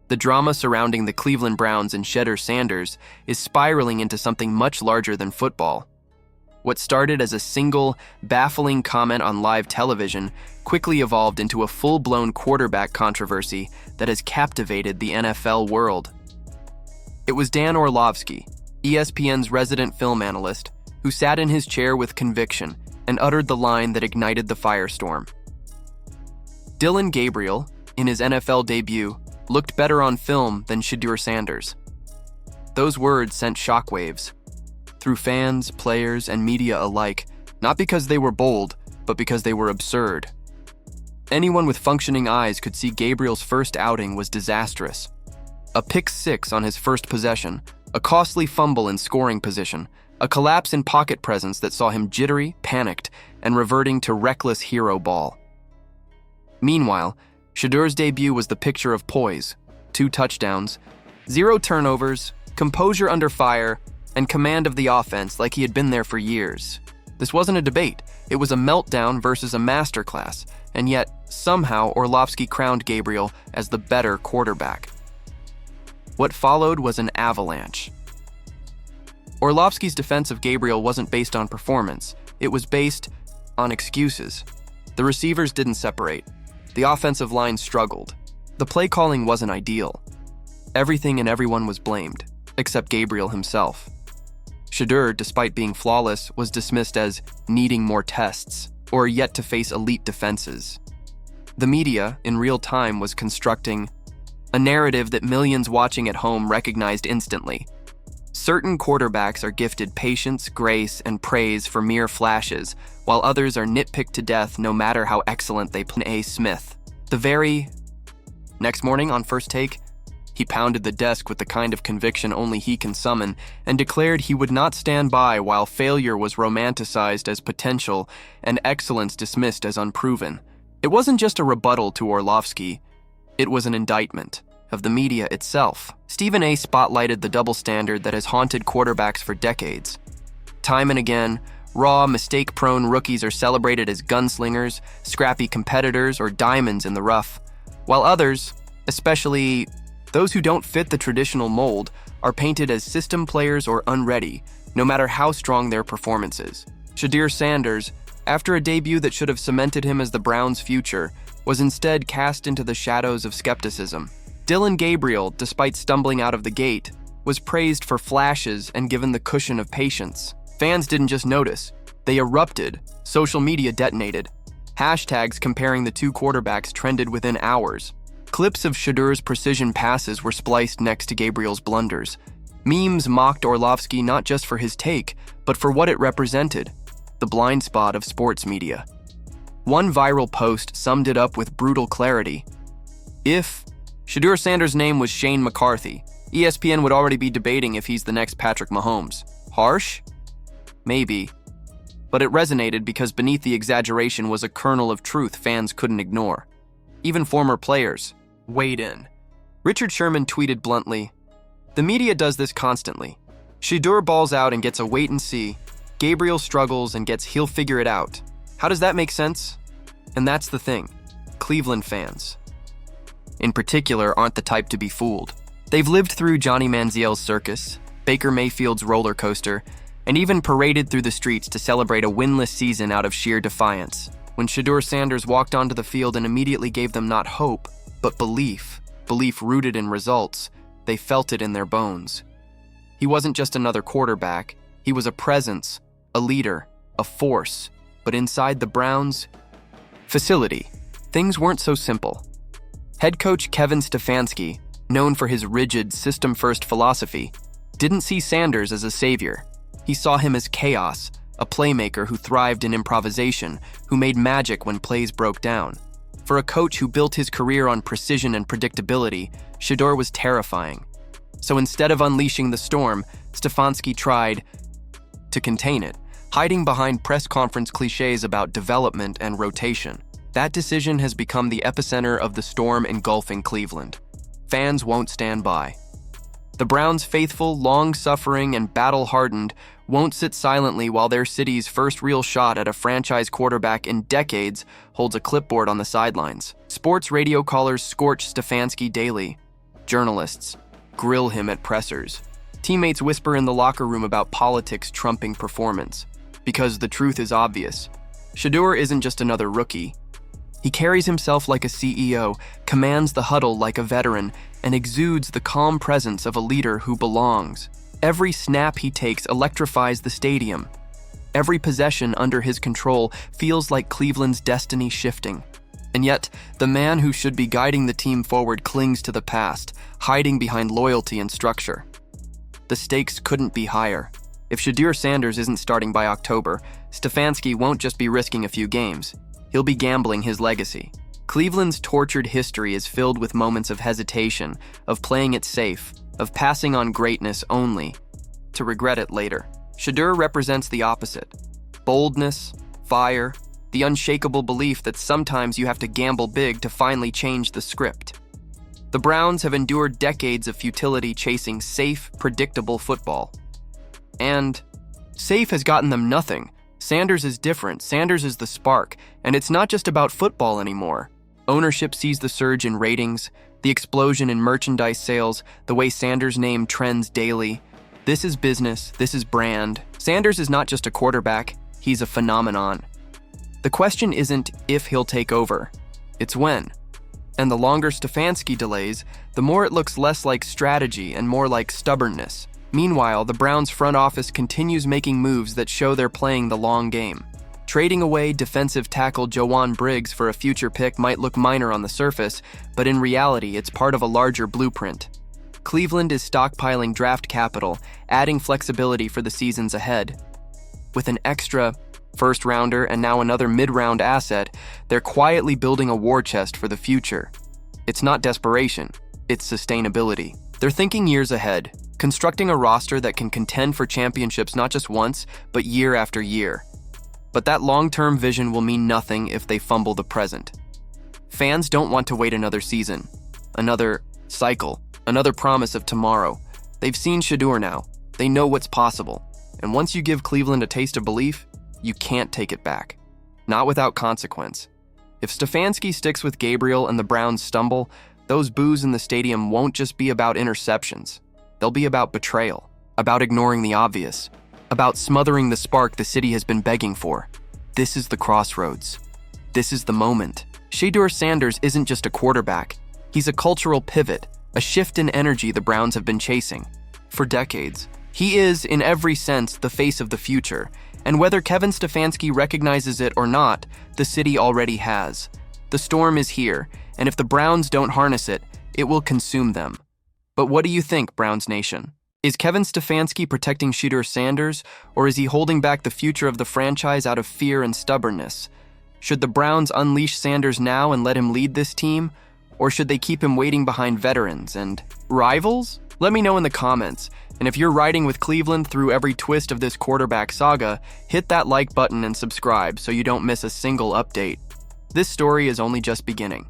The drama surrounding the Cleveland Browns and Shedeur Sanders is spiraling into something much larger than football. What started as a single, baffling comment on live television quickly evolved into a full-blown quarterback controversy that has captivated the NFL world. It was Dan Orlovski, ESPN's resident film analyst, who sat in his chair with conviction and uttered the line that ignited the firestorm. Gabriel, in his NFL debut, looked better on film than Shedeur Sanders. Those words sent shockwaves through fans, players, and media alike, not because they were bold, but because they were absurd. Anyone with functioning eyes could see Gabriel's first outing was disastrous. A pick six on his first possession, a costly fumble in scoring position, a collapse in pocket presence that saw him jittery, panicked, and reverting to reckless hero ball. Meanwhile, Shedeur's debut was the picture of poise: 2 touchdowns, 0 turnovers, composure under fire, and command of the offense like he had been there for years. This wasn't a debate, it was a meltdown versus a masterclass, and yet, somehow, Orlovski crowned Gabriel as the better quarterback. What followed was an avalanche. Orlovski's defense of Gabriel wasn't based on performance, it was based on excuses. The receivers didn't separate. The offensive line struggled. The play calling wasn't ideal. Everything and everyone was blamed, except Gabriel himself. Shedeur, despite being flawless, was dismissed as needing more tests or yet to face elite defenses. The media, in real time, was constructing a narrative that millions watching at home recognized instantly. Certain quarterbacks are gifted patience, grace, and praise for mere flashes, while others are nitpicked to death no matter how excellent they play. A. Smith. The very next morning on First Take, he pounded the desk with the kind of conviction only he can summon and declared he would not stand by while failure was romanticized as potential and excellence dismissed as unproven. It wasn't just a rebuttal to Orlovski, it was an indictment of the media itself. Stephen A. spotlighted the double standard that has haunted quarterbacks for decades. Time and again, raw, mistake-prone rookies are celebrated as gunslingers, scrappy competitors, or diamonds in the rough, while others, especially those who don't fit the traditional mold, are painted as system players or unready, no matter how strong their performance is. Shedeur Sanders, after a debut that should have cemented him as the Browns' future, was instead cast into the shadows of skepticism. Gabriel, despite stumbling out of the gate, was praised for flashes and given the cushion of patience. Fans didn't just notice, they erupted. Social media detonated. Hashtags comparing the two quarterbacks trended within hours. Clips of Shedeur's precision passes were spliced next to Gabriel's blunders. Memes mocked Orlovski not just for his take, but for what it represented: the blind spot of sports media. One viral post summed it up with brutal clarity. If Shedeur Sanders' name was Shane McCarthy, ESPN would already be debating if he's the next Patrick Mahomes. Harsh? Maybe. But it resonated because beneath the exaggeration was a kernel of truth fans couldn't ignore. Even former players weighed in. Richard Sherman tweeted bluntly, "The media does this constantly. Shedeur balls out and gets a wait and see. Gabriel struggles and gets he'll figure it out. How does that make sense?" And that's the thing. Cleveland fans, in particular, aren't the type to be fooled. They've lived through Johnny Manziel's circus, Baker Mayfield's roller coaster, and even paraded through the streets to celebrate a winless season out of sheer defiance. When Shedeur Sanders walked onto the field and immediately gave them not hope, but belief rooted in results, they felt it in their bones. He wasn't just another quarterback, he was a presence, a leader, a force. But inside the Browns' facility, things weren't so simple. Head coach Kevin Stefanski, known for his rigid, system-first philosophy, didn't see Sanders as a savior. He saw him as chaos, a playmaker who thrived in improvisation, who made magic when plays broke down. For a coach who built his career on precision and predictability, Shedeur was terrifying. So instead of unleashing the storm, Stefanski tried to contain it, hiding behind press conference cliches about development and rotation. That decision has become the epicenter of the storm engulfing Cleveland. Fans won't stand by. The Browns' faithful, long-suffering, and battle-hardened won't sit silently while their city's first real shot at a franchise quarterback in decades holds a clipboard on the sidelines. Sports radio callers scorch Stefanski daily. Journalists grill him at pressers. Teammates whisper in the locker room about politics trumping performance. Because the truth is obvious. Shedeur isn't just another rookie. He carries himself like a CEO, commands the huddle like a veteran, and exudes the calm presence of a leader who belongs. Every snap he takes electrifies the stadium. Every possession under his control feels like Cleveland's destiny shifting. And yet, the man who should be guiding the team forward clings to the past, hiding behind loyalty and structure. The stakes couldn't be higher. If Shedeur Sanders isn't starting by October, Stefanski won't just be risking a few games. He'll be gambling his legacy. Cleveland's tortured history is filled with moments of hesitation, of playing it safe, of passing on greatness only to regret it later. Shedeur represents the opposite. Boldness, fire, the unshakable belief that sometimes you have to gamble big to finally change the script. The Browns have endured decades of futility chasing safe, predictable football. And safe has gotten them nothing. Sanders is different. Sanders is the spark, and it's not just about football anymore. Ownership sees the surge in ratings, the explosion in merchandise sales, the way Sanders' name trends daily. This is business, this is brand. Sanders is not just a quarterback, he's a phenomenon. The question isn't if he'll take over, it's when. And the longer Stefanski delays, the more it looks less like strategy and more like stubbornness. Meanwhile, the Browns' front office continues making moves that show they're playing the long game. Trading away defensive tackle Joanne Briggs for a future pick might look minor on the surface, but in reality, it's part of a larger blueprint. Cleveland is stockpiling draft capital, adding flexibility for the seasons ahead. With an extra first-rounder and now another mid-round asset, they're quietly building a war chest for the future. It's not desperation, it's sustainability. They're thinking years ahead, constructing a roster that can contend for championships not just once, but year after year. But that long-term vision will mean nothing if they fumble the present. Fans don't want to wait another season, another cycle, another promise of tomorrow. They've seen Shedeur now. They know what's possible. And once you give Cleveland a taste of belief, you can't take it back. Not without consequence. If Stefanski sticks with Gabriel and the Browns stumble, those boos in the stadium won't just be about interceptions. They'll be about betrayal, about ignoring the obvious, about smothering the spark the city has been begging for. This is the crossroads. This is the moment. Shedeur Sanders isn't just a quarterback. He's a cultural pivot, a shift in energy the Browns have been chasing. For decades, he is, in every sense, the face of the future. And whether Kevin Stefanski recognizes it or not, the city already has. The storm is here, and if the Browns don't harness it, it will consume them. But what do you think, Browns Nation? Is Kevin Stefanski protecting Shedeur Sanders, or is he holding back the future of the franchise out of fear and stubbornness? Should the Browns unleash Sanders now and let him lead this team, or should they keep him waiting behind veterans and rivals? Let me know in the comments. And if you're riding with Cleveland through every twist of this quarterback saga, hit that like button and subscribe so you don't miss a single update. This story is only just beginning.